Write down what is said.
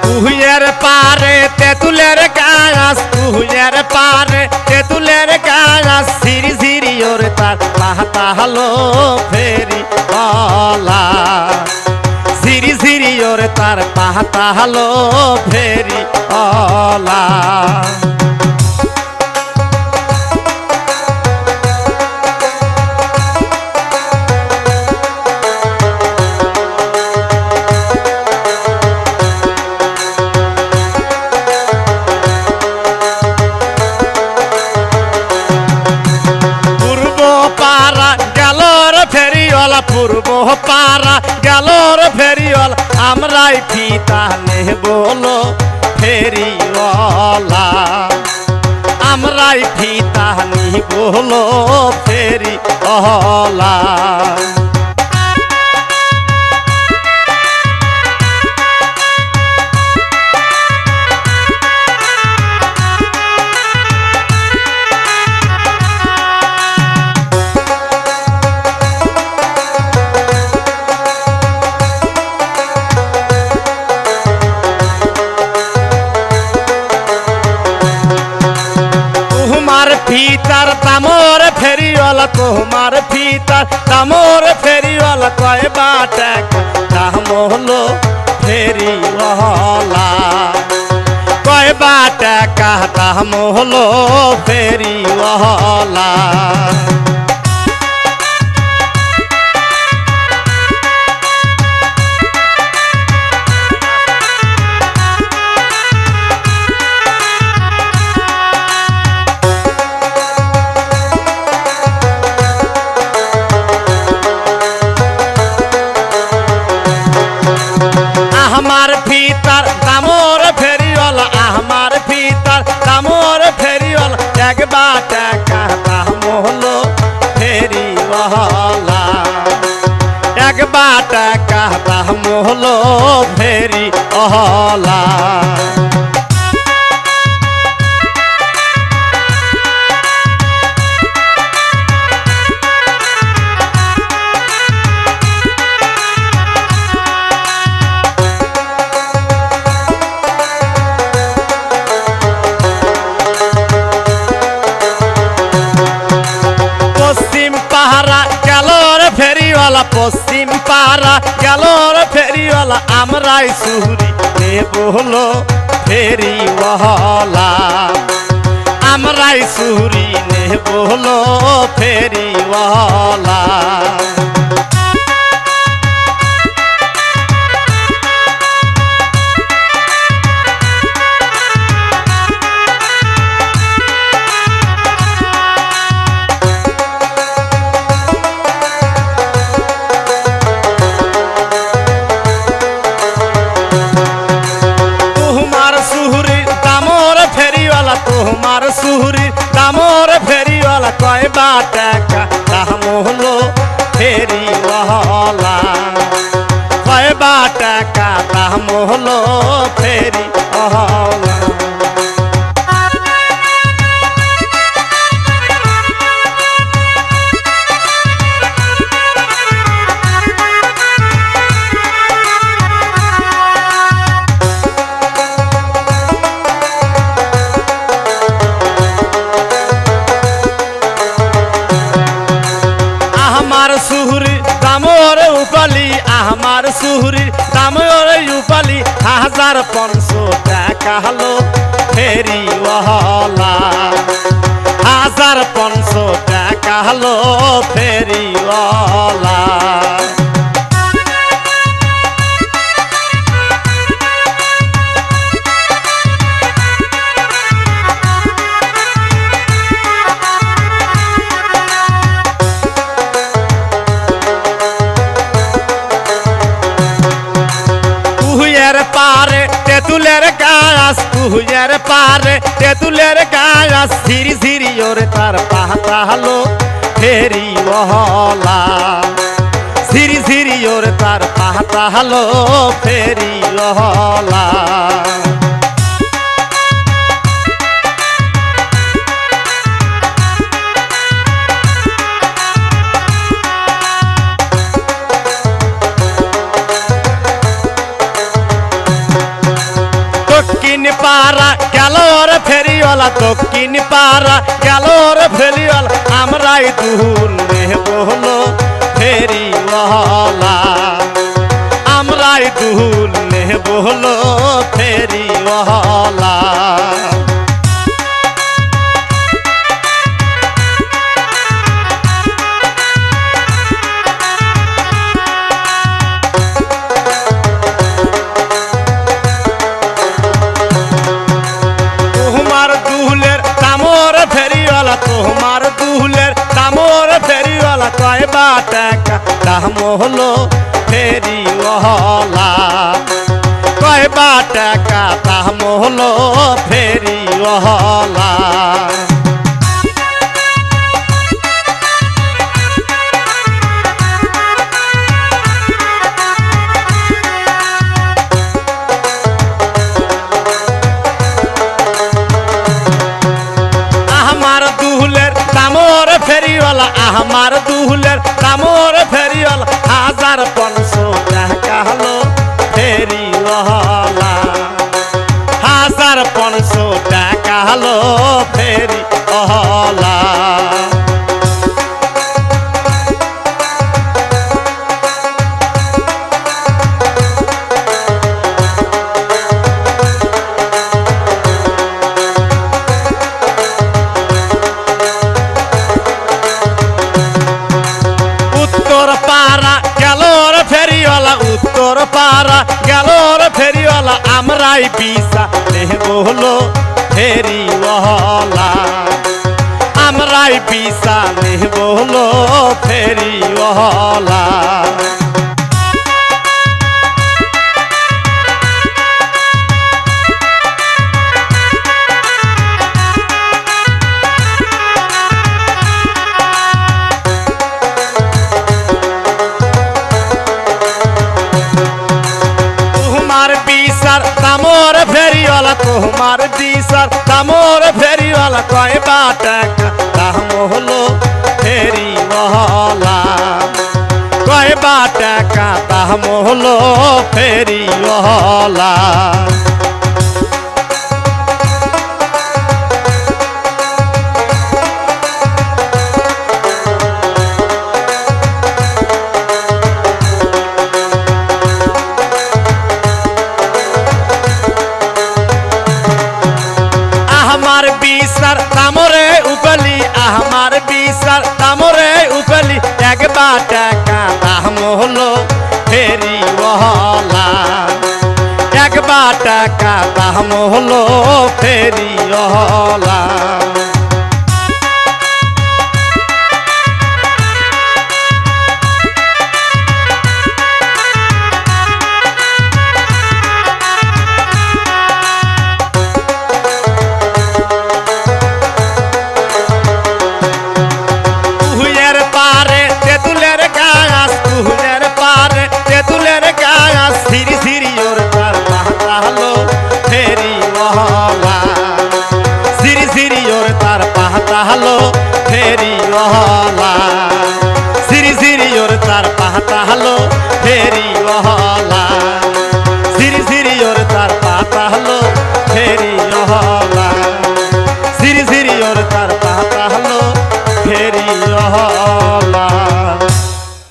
কুহুয়ের পারে তেঁতুলের গাছ, কুহুয়ের পারে তেঁতুলের গাছ, ঝিরি ঝিরি ওরে তার পাতা হলো ফেরি ওলা, ঝিরি ঝিরি ওরে তার পাতা হলো ফেরি ওলা। পূর্ব পারা গেলর ফেরিওয়ালা, আমরাই ফিতা নেবলো ফেরিওয়ালা, আমরাই ফিতা নিবলো ফেরিওয়ালা। ফিতার দামর ফেরিওয়ালা, তোমার ফিতার দামর ফেরিওয়ালা, কয় টাকা দাম হলো ফেরিওয়ালা, কয় টাকা দাম হলো ফেরিওয়ালা। আমার ফিতার দামর ফেরিওয়ালা, আমার ফিতার দামর ফেরিওয়ালা, একবার টাকা দাম হলো ফেরিওয়ালা, একবার টাকা দাম হলো ফেরিওয়ালা। পশ্চিম পাড়া গেলর ফেরিওয়ালা, আমরাই সুহুরি নেবলো ফেরিওয়ালা, আমরাই সুহুরি নেবলো ফেরিওয়ালা। তোমার সুহুরি দামর ফেরিওয়ালা, কয় টাকা দাম হলো ফেরিওয়ালা, কয় টাকা দাম হলো ফেরিওয়ালা। সুহুরি দামর উপালি, আমার সুহুরি দামর উপালি, 1500 টাকা হলো ফেরিওয়ালা, 1500 টাকা হলো ফেরিওয়ালা। পারে তেঁতুলের গাছ, কুহুয়ের পারে তেঁতুলের গাছ, ঝিরি ঝিরি ওরে তার পাতা হলো ফেরিওয়ালা, ঝিরি ঝিরি ওরে তার পাতা হলো ফেরিওয়ালা। পাড়া গেল ওর ফেরিওয়ালা দক্ষিণ পাড়া গেল ওর ফেরিওয়ালা আমরাই দুলে বহলো ফেরিওয়ালা আমরাই দুলে বহলো ফেরিওয়ালা তোমার দুলের দামর ফেরিওয়ালা তোমার দুলের দামর ফেরিওয়ালা কয়বা টাকা দাম হলো ফেরিওয়ালা কয়বা টাকা দাম হলো ফেরিওয়ালা আমার দুলের দামর ফেরিওয়ালা আমার দুলের দামর ফেরিওয়ালা 1500 টাকা হলো ফেরিওয়ালা 1500 টাকা হলো ফেরিওয়ালা উত্তর পাড়া গেল ওর ফেরিওয়ালা উত্তর পাড়া গেল ওর ফেরিওয়ালা আমরাই বিসা নেব হলো ফেরিওয়ালা আমরাই বিসা নেব হলো ফেরিওয়ালা তোমার বিসার দামর ফেরিওয়ালা তোমার বিসার দামর ফেরিওয়ালা কয়বা টাকা দাম হলো ফেরিওয়ালা কয়বা টাকা দাম হলো ফেরিওয়ালা আমার বিসার দামরে উপলি আমার বিসার দামরে উপলি একবা টাকা দাম হলো ফেরিওয়ালা একবা টাকা দাম হলো ফেরিওয়ালা তুহুয়ের পারে তেঁতুলের গাছ তুহুয়ের পারে তেঁতুলের গাছ সিরি সিরি ওর তার পাতা হলো ফেরিওয়ালা সিরি সিরি ওর তার পাতা হলো ফেরিওয়ালা সিরি সিরি ওর তার পাতা হলো ফেরিওয়ালা সিরি সিরি ওর তার পাতা হলো ফেরিওয়ালা সিরি সিরি ওর তার পাতা হলো ফেরিওয়ালা